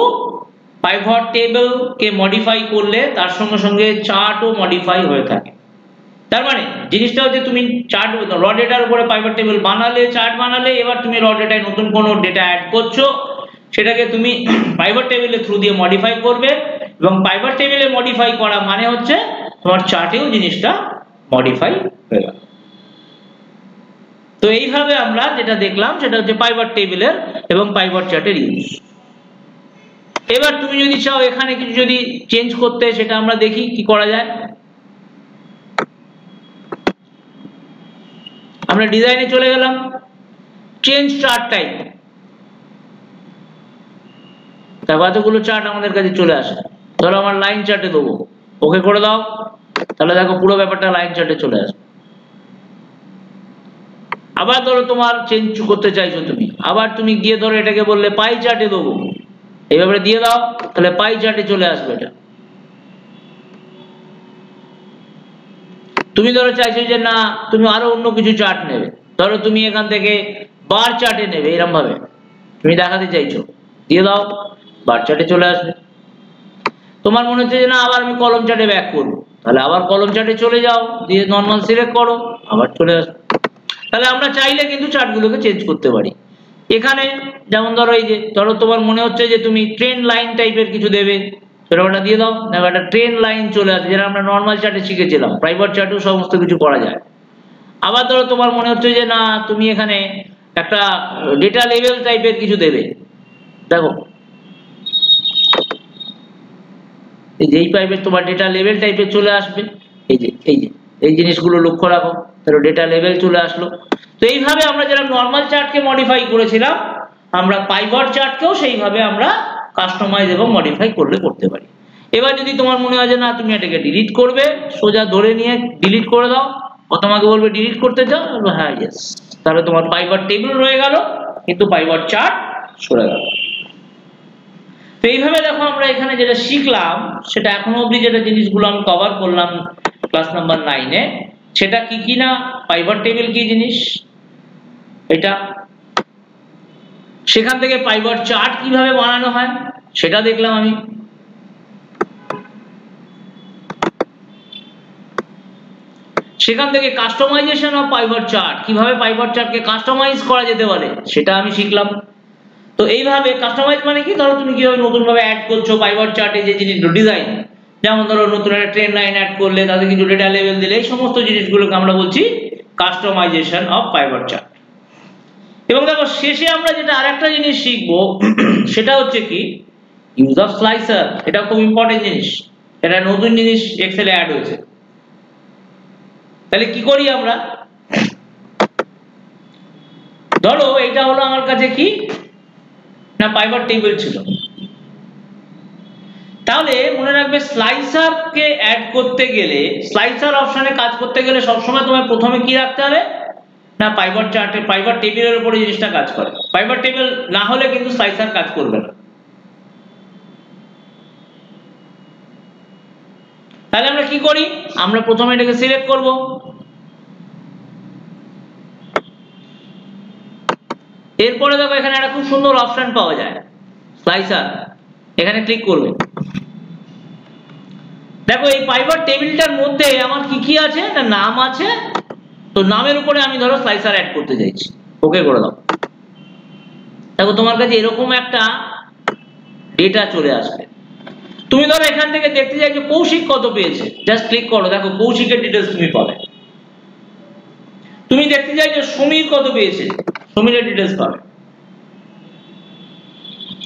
পাইভট টেবিলকে মডিফাই করলে তার সঙ্গে সঙ্গে চার্টও মডিফাই হয়ে থাকে। তার মানে জিনিসটা হচ্ছে তুমি চার্ট র ডেটার উপরে পাইভট টেবিল বানালে, চার্ট বানালে, এবার তুমি র ডেটায় নতুন কোনো ডেটা অ্যাড করছো, সেটাকে তুমি পাইভট টেবিলের থ্রু দিয়ে মডিফাই করবে, এবং পাইভট টেবিলে মডিফাই করা মানে হচ্ছে তোমার চার্টেও জিনিসটা মডিফাই হয়ে গেল। তো এইভাবে আমরা যেটা দেখলাম সেটা হচ্ছে পাইভট টেবিলের এবং পাইভট চার্টের ইউজ। এবার তুমি যদি চাও এখানে কিছু যদি চেঞ্জ করতে, সেটা আমরা দেখি কি করা যায়। আমরা ডিজাইনে চলে গেলাম, চেঞ্জ চার্ট টাইপ, তার কতগুলো চার্ট আমাদের কাছে চলে আসে। ধরো আমার লাইন চার্টে দেবো, ওকে করে দাও, তাহলে দেখো পুরো ব্যাপারটা লাইন চার্টে চলে আসে। আবার ধরো তোমার চেঞ্জ করতে চাইছো তুমি, আবার তুমি গিয়ে ধরো এটাকে বললে পাই চার্টে দেবো, এইভাবে দিয়ে দাও, তাহলে পাই চার্টে চলে আসবে এটা। তুমি ধরো চাইছো যে না তুমি আরো অন্য কিছু চার্ট নেবে, ধরো তুমি এখান থেকে বার চার্টে নেবে, এরকম ভাবে তুমি দেখাতে চাইছো, দিয়ে দাও, বার চার্টে চলে আসবে। তোমার মনে হচ্ছে যে না আবার আমি কলম চার্টে ব্যাক করবো, তাহলে আবার কলম চার্টে চলে যাও, দিয়ে নর্মাল সিলেক্ট করো, আবার চলে আসবে। তাহলে আমরা চাইলে কিন্তু চার্টগুলোকে চেঞ্জ করতে পারি। এখানে যেমন ধরো এই যে ধরো তোমার মনে হচ্ছে যে তুমি ট্রেন্ড লাইন টাইপের কিছু দেবে, সেরকম একটা দিয়ে দাও। দেখো একটা ট্রেন লাইন চলে আসে, যেটা আমরা নর্মাল চার্টে শিখেছিলাম, প্রাইভেট চার্টেও সমস্ত কিছু করা যায়। আবার ধরো তোমার মনে হচ্ছে যে না তুমি এখানে একটা ডেটা লেভেল টাইপের কিছু দেবে, দেখো এই যে এই পাইপের তোমার ডেটা লেভেল টাইপের চলে আসবে, এই জিনিসগুলো লক্ষ্য রাখো, ধরো ডেটা লেভেল চলে আসলো। তো এইভাবে আমরা যারা নর্মাল চার্টকে মডিফাই করেছিলাম, আমরা পাইভট চার্টকেও সেইভাবে আমরা কাস্টমাইজ এবং মডিফাই করতে পারি। এবার যদি তোমার মনে হয় যে না তুমি এটাকে ডিলিট করবে, সোজা ধরে নিয়ে ডিলিট করে দাও, ও তোমাকে বলবে ডিলিট করতে চাও, হ্যাঁ ইয়েস, তাহলে তোমার পাইভট টেবিল রয়ে গেল কিন্তু পাইভট চার্ট সরে গেল। তো এইভাবে দেখো আমরা এখানে যেটা শিখলাম, সেটা এখনো অবধি যেটা জিনিসগুলো আমি কভার করলাম ক্লাস নাম্বার 9-এ, সেটা কি কি না, পাইভট টেবিল কি জিনিস এটা, সেখান থেকে পাইভট চার্ট কিভাবে বানানো হয় সেটা দেখলাম আমি, সেখান থেকে কাস্টমাইজেশন অফ পাইভট চার্ট, কিভাবে পাইভট চার্টকে কাস্টমাইজ করা যেতে পারে সেটা আমি শিখলাম। তো এইভাবে কাস্টমাইজ মানে কি, ধরো তুমি কিভাবে নতুন ভাবে অ্যাড করছো পাইভট চার্টে যে জিনিসগুলো ডিজাইন, যেমন ধরো নতুন একটা ট্রেন লাইন অ্যাড করলে তাতে কিছু ডেটা লেভেল দিলে, এই সমস্ত জিনিসগুলোকে আমরা বলছি কাস্টমাইজেশন অফ পাইভট চার্ট। এবং দেখো শেষে আমরা যেটা আরেকটা জিনিস শিখবো সেটা হচ্ছে কি ইউজ অফ স্লাইসার। এটা খুব ইম্পর্টেন্ট জিনিস, এটা নতুন জিনিস এক্সেলে অ্যাড হয়েছে। তাহলে কি করি আমরা, ধরো এটা হলো আমার কাছে কি না পাইভট টেবিল ছিল, তাহলে মনে রাখবে স্লাইসারকে অ্যাড করতে গেলে, স্লাইসার অপশনে কাজ করতে গেলে সবসময় তোমার প্রথমে কি রাখতে হবে না পাইভট চার্টে পাইভট টেবিলের উপরে জিনিসটা কাজ করে, পাইভট টেবিল না হলে কিন্তু স্লাইসার কাজ করবে না। তাহলে আমরা কি করি, আমরা প্রথমে এটাকে সিলেক্ট করব, এরপরে দেখো এখানে একটা খুব সুন্দর অপশন পাওয়া যায় স্লাইসার, এখানে ক্লিক করবে। দেখো এই পাইভট টেবিলটার মধ্যে আমার কি কি আছে না নাম আছে, তো নামের উপরে আমি ধরো স্লাইসার অ্যাড করতে চাইছি, ওকে করে দাও। দেখো তোমার কাছে এরকম একটা ডেটা চলে আসবে। তুমি ধরো এখান থেকে দেখতে চাইছো কৌশিক কত পেয়েছে, জাস্ট ক্লিক করো, দেখো কৌশিকের ডিটেলস তুমি পাবে। তুমি দেখতে চাইছো সমীর কত পেয়েছে, সমীরের ডিটেলস পাবে।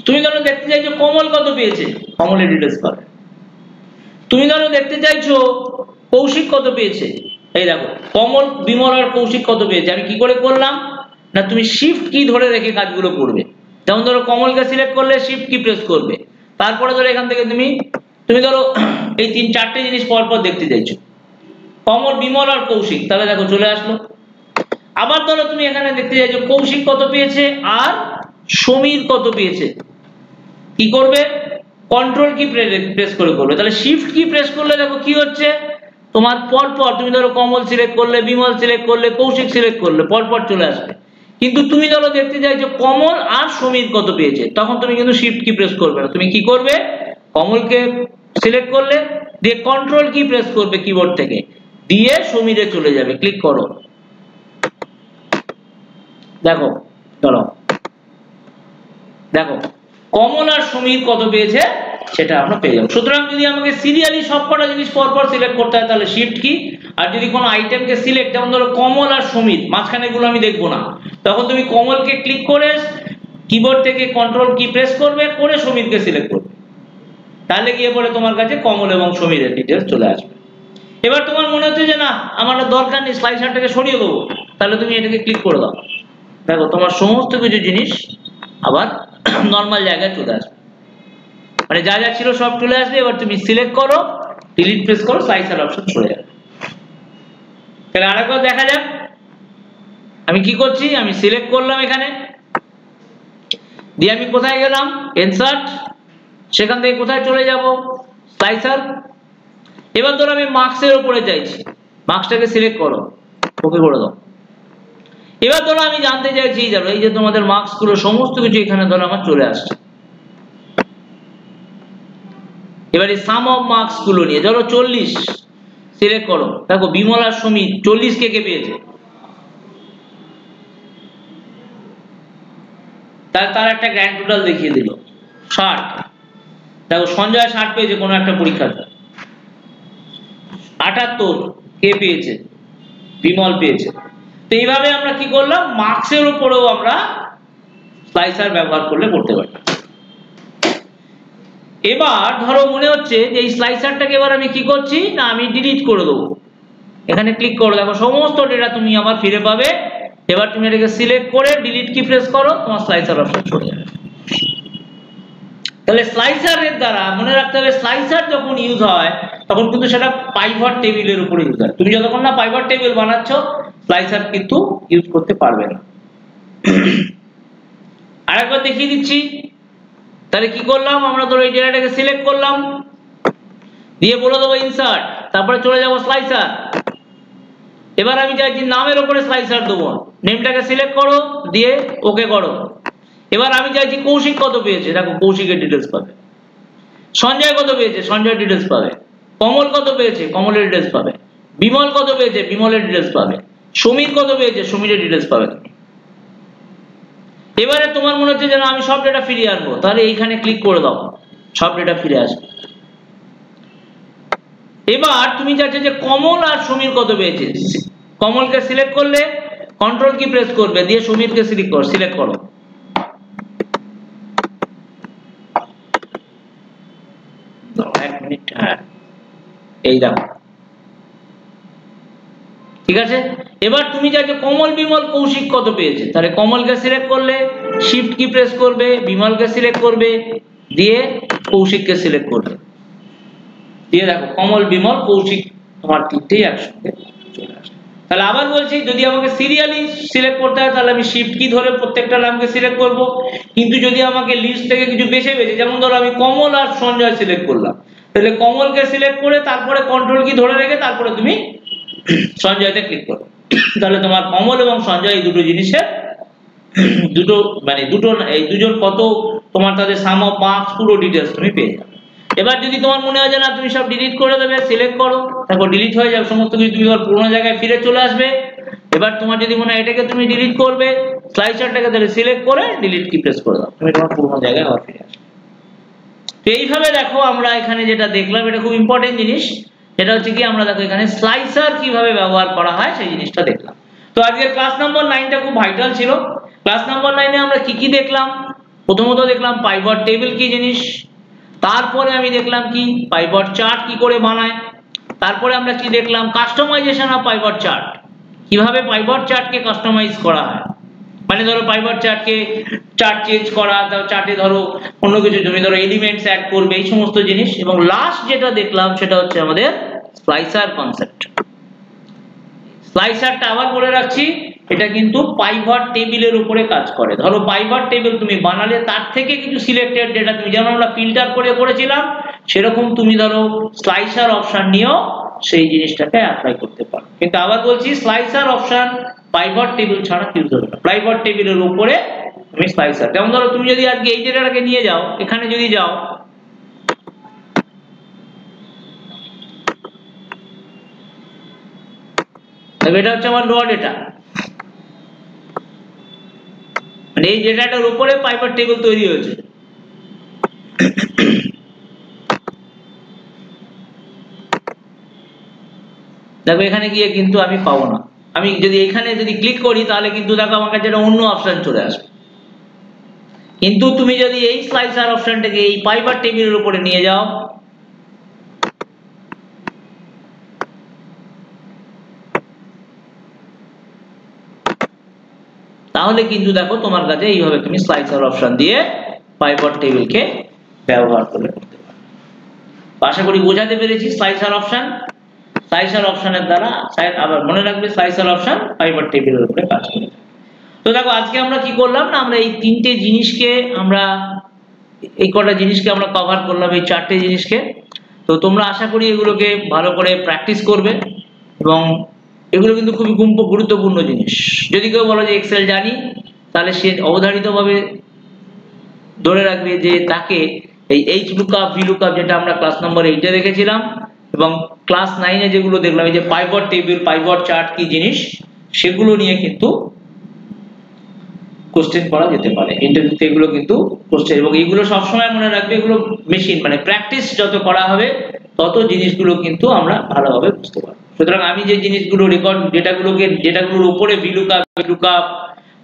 তুমি ধরো দেখতে চাইছো কমল কত পেয়েছে, কমলের ডিটেলস পাবে। তুমি ধরো দেখতে চাইছো কৌশিক কত পেয়েছে, এই দেখো কমল, বিমল আর কৌশিক কত পেয়েছে। আমি কি করে করলাম না, তুমি শিফট কি ধরে রেখে কাজগুলো করবে। যেমন ধরো কমলকে সিলেক্ট করলে শিফট কি প্রেস করবে, তারপরে ধরো এখান থেকে তুমি ধরো এই 3-4টে জিনিস পরপর দেখতে চাইছো, কমল, বিমল আর কৌশিক, তাহলে দেখো চলে আসলো। আবার ধরো তুমি এখানে দেখতে চাইছো কৌশিক কত পেয়েছে আর সমীর কত পেয়েছে, কি করবে কন্ট্রোল কি প্রেস করে করবে, তাহলে শিফট কি প্রেস করলে দেখো কি হচ্ছে তোমার পরপর, তুমি ধরো কমল সিলেক্ট করলে, বিমল সিলেক্ট করলে, কৌশিক সিলেক্ট করলে, পরপর চলে আসবে। কিন্তু তুমি ধরো দেখতে চাইছো কমল আর সমীর কত পেয়েছে, তখন তুমি কিন্তু শিফট কি প্রেস করবে না, তুমি কি করবে কমলকে সিলেক্ট করলে দিয়ে কন্ট্রোল কি প্রেস করবে কিবোর্ড থেকে, দিয়ে সমীরে চলে যাবে, ক্লিক করো, দেখো চলো দেখো কমল আর সমীর কত পেয়েছে সেটা আমরা পেয়ে যাবো। সুতরাং যদি আমাকে সিরিয়ালি সবকটা জিনিস পরপর সিলেক্ট করতে হয় তাহলে শিফট কি, আর যদি কোনো আইটেমকে সিলেক্ট, যেমন ধরো কমল আর সমীর, মাঝখানে গুলো আমি দেখবো না, তখন তুমি কমলকে ক্লিক করে কিবোর্ড থেকে কন্ট্রোল কি প্রেস করবে, করে সমীরকে সিলেক্ট করবে, তাহলে গিয়ে পরে তোমার কাছে কমল এবং সমীরের ডিটেলস চলে আসবে। এবার তোমার মনে হচ্ছে যে না আমার দরকার নেই, স্লাইসারটাকে সরিয়ে দেবো, তাহলে তুমি এটাকে ক্লিক করে দাও, দেখো তোমার সমস্ত কিছু জিনিস আবার নর্মাল জায়গায় চলে আসবে, মানে যা যা ছিল সব চলে আসবে। এবার তুমি সিলেক্ট করো, ডিলিট প্রেস করো, স্লাইসার অপশন চলে যাবে। তাহলে আরেকবার দেখা যাক আমি কি করছি, আমি সিলেক্ট করলাম এখানে, দিয়ে আমি কোথায় গেলাম ইনসার্ট, সেখান থেকে কোথায় চলে যাব স্লাইসার। এবার ধরো আমি মার্কসের উপরে চাইছি, মার্কসটাকে সিলেক্ট করো, ওকে করে দাও। এবার ধরো আমি জানতে চাইছি ধরো এই যে তোমাদের মার্কস গুলো সমস্ত কিছু এখানে ধরো আমার চলে আসছে। এবারে সাম অফ মার্কস গুলো নিয়ে ধরো 40 সিলেক্ট করো, দেখো বিমল আর সমীর 40 কে কে পেয়েছে, তার একটা গ্র্যান্ড টোটাল দেখিয়ে দিল 60। দেখো সঞ্জয় 60 পেয়েছে কোনো একটা পরীক্ষাতে, 78 কে পেয়েছে, বিমল পেয়েছে। তো এইভাবে আমরা কি করলাম, মার্কসের উপরেও আমরা স্লাইসার ব্যবহার করলে করতে পারি। এবার ধরো মনে হচ্ছে যে এই স্লাইসারটাকে এবার আমি কি করছি না, আমি ডিলিট করে দেবো। এখানে ক্লিক করো, দেখো সমস্ত ডেটা তুমি আবার ফিরে পাবে। এবার তুমি এটাকে সিলেক্ট করে ডিলিট কি প্রেস করো, তোমার স্লাইসার অপশন চলে যাবে। তাহলে স্লাইসারের দ্বারা মনে রাখতে হবে, স্লাইসার যখন ইউজ হয় তখন কিন্তু সেটা পাইভট টেবিলের উপরে ইউজ হয়। তুমি যতক্ষণ না পাইভট টেবিল বানাচ্ছ স্লাইসার কিন্তু ইউজ করতে পারবে না। আরেকবার দেখিয়ে দিচ্ছি। তাহলে কি করলাম, আমরা ধরো এই ডেটাটাকে সিলেক্ট করলাম, দিয়ে বলে দেবো ইনসার্ট, তারপরে চলে যাব স্লাইসার। এবার আমি চাইছি নামের উপরে স্লাইসার দেবো, নেমটাকে সিলেক্ট করো, দিয়ে ওকে করো। এবার আমি চাইছি কৌশিক কত পেয়েছে, দেখো কৌশিকের ডিটেলস পাবে। সঞ্জয় কত পেয়েছে, সঞ্জয়ের ডিটেলস পাবে। কমল কত পেয়েছে, কমলের ডিটেলস পাবে। বিমল কত পেয়েছে, বিমলের ডিটেলস পাবে। সমীর কত পেয়েছে, সমীরের ডিটেলস পাবে। এবারে তোমার মনে হচ্ছে যে না আমি সব ডেটা ফিরিয়ে আনবো, তাহলে এইখানে ক্লিক করে দাও, সব ডেটা ফিরে আসবে। এবার তুমি চাইছো যে কমল আর সমীর কত পেয়েছে, কমলকে সিলেক্ট করলে কন্ট্রোল কি প্রেস করবে, দিয়ে সমীরকে সিলেক্ট করো। এক মিনিট, হ্যাঁ এই দেখো, ঠিক আছে। এবার তুমি চাইছো কমল বিমল কৌশিক কত পেয়েছে, তাহলে কমলকে সিলেক্ট করলে শিফট কি প্রেস করবে, বিমলকে সিলেক্ট করবে, দিয়ে কৌশিককে সিলেক্ট করবে, দিয়ে দেখো কমল বিমল কৌশিক তোমার তিনটেই একসঙ্গে চলে আসে। তাহলে আবার বলছি, যদি আমাকে সিরিয়ালি সিলেক্ট করতে হয় তাহলে আমি শিফট কি ধরে প্রত্যেকটা নামকে সিলেক্ট করব। কিন্তু যদি আমাকে লিস্ট থেকে কিছু বেছে যেমন ধরো আমি কমল আর সঞ্জয় সিলেক্ট করলাম, তাহলে কমলকে সিলেক্ট করে তারপরে কন্ট্রোল কি ধরে রেখে তারপরে তুমি সঞ্জয়তে ক্লিক করো। তাহলে তোমার কমল এবং সঞ্জয় এই দুটো জিনিসের এই দুজন কত তোমার তাদের সাম অফ মার্কস পুরো ডিটেইলস তুমি পেয়ে যাবে। এবার যদি তোমার মনে হয় যে না তুমি সব ডিলিট করে দেবে, সিলেক্ট করো, তারপর ডিলিট হয়ে যাবে সমস্ত কিছু, তুমি আবার পুরোনো জায়গায় ফিরে চলে আসবে। এবার তোমার যদি মনে হয় এটাকে তুমি ডিলিট করবে, স্লাইসারটাকে তাহলে সিলেক্ট করে ডিলিট কি প্রেস করে দাও, তুমি তোমার পুরোনো জায়গায় আবার ফিরে আসবে। তো এইভাবে দেখো আমরা এখানে যেটা দেখলাম, এটা খুব ইম্পর্টেন্ট জিনিস, এটা হচ্ছে কি আমরা দেখো এখানে স্লাইসার কিভাবে ব্যবহার করা হয় সেই জিনিসটা দেখলাম। তো আজকের ক্লাস নাম্বার 9টা খুব ভাইটাল ছিল। ক্লাস নাম্বার 9-এ আমরা কি কি দেখলাম, প্রথমত দেখলাম পাইভট টেবিল কি জিনিস, তারপরে আমি দেখলাম কি পাইভট চার্ট কি করে বানায়, তারপরে আমরা কি দেখলাম কাস্টমাইজেশন অফ পাইভট চার্ট, কিভাবে পাইভট চার্টকে কাস্টমাইজ করা হয়। মানে ধরো পাইভট চার্টকে চার্ট চেঞ্জ করা, চার্টে ধরো অন্য কিছু তুমি ধরো এলিমেন্টস অ্যাড করবে, এই সমস্ত জিনিস। এবং লাস্ট যেটা দেখলাম সেটা হচ্ছে আমাদের স্লাইসার কনসেপ্ট। স্লাইসারটা আবার বলে রাখছি, এটা কিন্তু পাইভট টেবিলের উপরে কাজ করে। ধরো পাইভট টেবিল তুমি বানালে তার থেকে কিছু সিলেক্টেড ডেটা তুমি যেমন আমরা ফিল্টার করে করেছিলাম সেরকম তুমি ধরো স্লাইসার অপশন নিয়েও সেই জিনিসটাকে অ্যাপ্লাই করতে পারো। কিন্তু আবার বলছি স্লাইসার অপশন পাইভট টেবিল ছাড়া ইউজ হবে না। পাইভট টেবিলের উপরে তুমি স্লাইসার, যেমন ধরো তুমি যদি আজকে এই ডেটাটাকে নিয়ে যাও, এখানে যদি যাও, এটা হচ্ছে আমার লোয়ার ডেটা, মানে এই ডেটাটার উপরে পাইভট টেবিল তৈরি হয়েছে। দেখো এখানে গিয়ে কিন্তু আমি পাবো না, আমি যদি এখানে যদি ক্লিক করি তাহলে কিন্তু দেখো আমার কাছে একটা অন্য অপশন চলে আসবে। কিন্তু তুমি যদি এই স্লাইসার অপশনটাকে এই পাইভট টেবিলের উপরে নিয়ে যাও, তাহলে কিন্তু দেখো তোমার কাছে এইভাবে তুমি স্লাইসার অপশন দিয়ে পাইভট টেবিলকে ব্যবহার করে করতে পারো। আশা করি বোঝাতে পেরেছি স্লাইসার অপশন। স্লাইসার অপশনের দ্বারা আবার মনে রাখবে স্লাইসার অপশন পাইভট টেবিলের উপরে কাজ করে। তো দেখো আজকে আমরা কি করলাম না, আমরা এই তিনটে জিনিসকে আমরা এই কটা জিনিসকে আমরা কভার করলাম, এই চারটে জিনিসকে। তো তোমরা আশা করি এগুলোকে ভালো করে প্র্যাকটিস করবে এবং এগুলো কিন্তু খুবই গুরুত্বপূর্ণ জিনিস। যদি কেউ বলো যে এক্সেল জানি, তাহলে সে অবধারিতভাবে ধরে রাখবে যে তাকে এই এইচ লুকআপ ভি লুকআপ যেটা আমরা ক্লাস নাম্বার 8-এ দেখেছিলাম এবং ক্লাস 9-এ যেগুলো দেখলাম, এই যে পাইভট টেবিল পাইভট চার্ট কি জিনিস, সেগুলো নিয়ে কিন্তু কোশ্চেন করা যেতে পারে ইন্টারভিউতে, এগুলো কিন্তু কোশ্চেন। এবং এগুলো সবসময় মনে রাখবে, এগুলো মেশিন মানে প্র্যাকটিস যত করা হবে তত জিনিসগুলো কিন্তু আমরা ভালোভাবে বুঝতে পারবো। সুতরাং আমি যে জিনিসগুলো রেকর্ড যেটাগুলোর উপরে ভিলুকআপ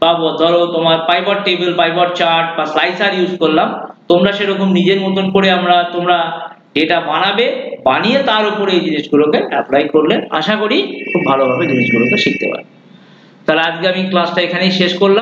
বা ধরো তোমার পাইভট টেবিল, পাইভট চার্ট বা স্লাইসার ইউজ করলাম, তোমরা সেরকম নিজের মতন করে তোমরা ডেটা বানাবে, বানিয়ে তার উপরে এই জিনিসগুলোকে অ্যাপ্লাই করলে আশা করি খুব ভালোভাবে জিনিসগুলোকে শিখতে পারবে। তাহলে আজকে আমি ক্লাসটা এখানেই শেষ করলাম।